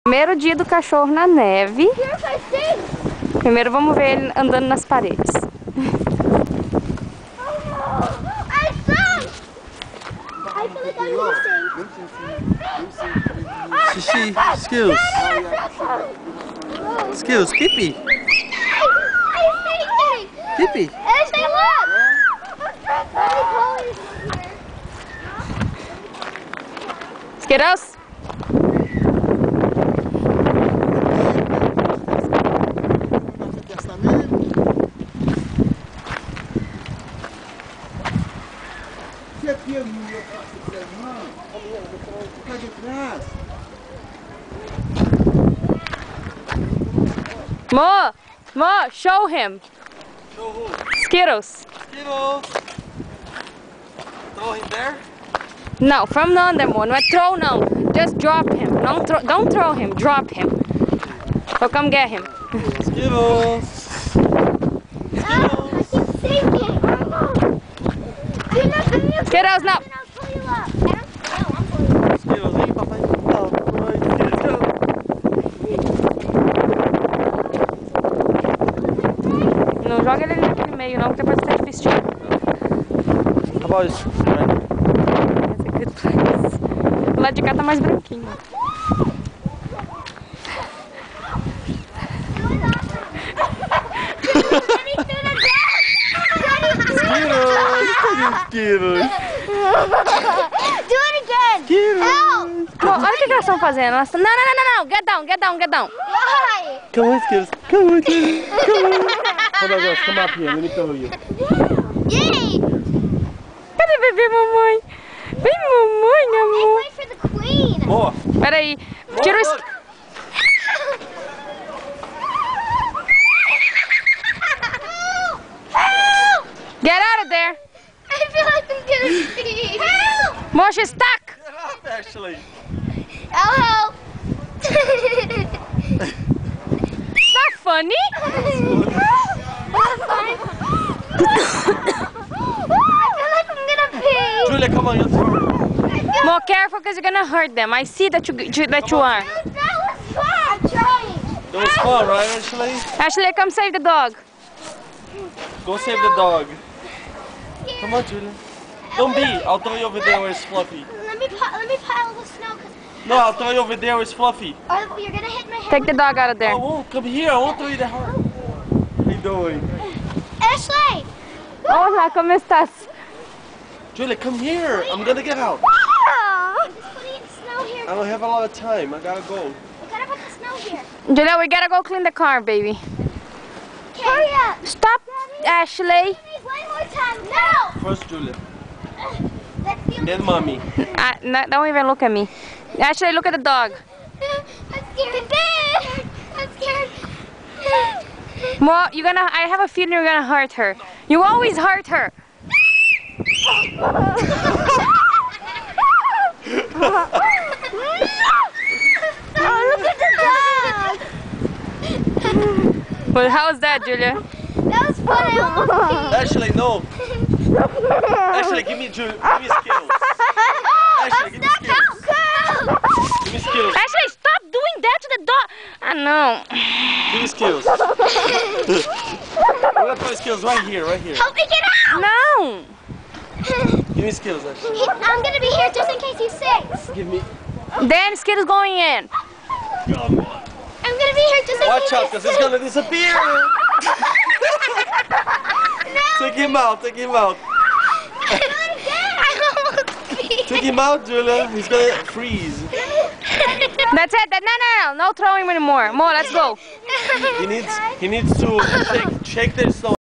Primeiro dia do cachorro na neve. Primeiro vamos ver ele andando nas paredes. Xixi, skills. Skills, pipi. Pipi. Skittles? Mo, show him. Show who? Skittles. Skittles. Throw him there? No, from the under one. Not throw, no. Just drop him. Don't throw him. Drop him. So come get him. Skittles. Skittles, no. Skittles, vem papai. Não joga ele naquele meio não, porque depois você tem que vestir. How about this? That's a good place. O lado de cá tá mais branquinho. Skittles. Do it again. Skittles. Olha o que elas estão fazendo. Elas tão... Não. Get down. Why? Come on, Skittles. Come on, Skittles. Come on. Hold on, girls. Come up here. Let me throw you. Yay! Cadê bebê, mamãe? Vem, mamãe, amor. Wait for the queen. More. Peraí. Tira o... Look. Get out of there. I feel like I'm gonna pee. Help! Mo, she's stuck. Get up, Ashley. I'll help. It's not funny. I feel like I'm gonna pee. Julia, come on, your turn. Mo, careful because you're gonna hurt them. I see that you are. That was fun. I'm trying. That was fun, right, Ashley? Ashley, come save the dog. Go save the dog. Come on, Julia. Don't be. I'll throw you over there where it's Fluffy. Let me pile the snow. No, I'll throw you over there where it's Fluffy. Or you're gonna hit my head. Take the dog out of there. I won't. Come here. I won't throw you that hard. What are you doing? Ashley. Hola, ¿cómo estás? Julia, come here. I'm gonna get out. I'm just putting snow here. I don't have a lot of time. I gotta go. We gotta put the snow here. Julia, we gotta go clean the car, baby. Hurry up. Stop, Ashley. One more time. No. First, Julia. That's the only Then, mommy. No, don't even look at me. Ashley, look at the dog. I'm scared. I'm scared. Mo, I have a feeling you're gonna hurt her. You always hurt her. Oh, look at the dog. Well, how was that, Julia? That was fun. I almost peed. Ashley, no. Ashley, give me skills. Ashley, give me skills. Give me skills. Ashley, stop doing that to the dog. I know. Give me skills. I'm gonna put skills right here. Help me get out. No. Give me skills, Ashley. I'm gonna be here just in case he sinks. Give me. Then Skit's going in. I'm gonna be here just in Watch case out, because it's gonna disappear. Take him out. I almost peed. Take him out, Julia. He's gonna freeze. That's it. No throwing anymore. Mo, let's go. He needs to shake the snow.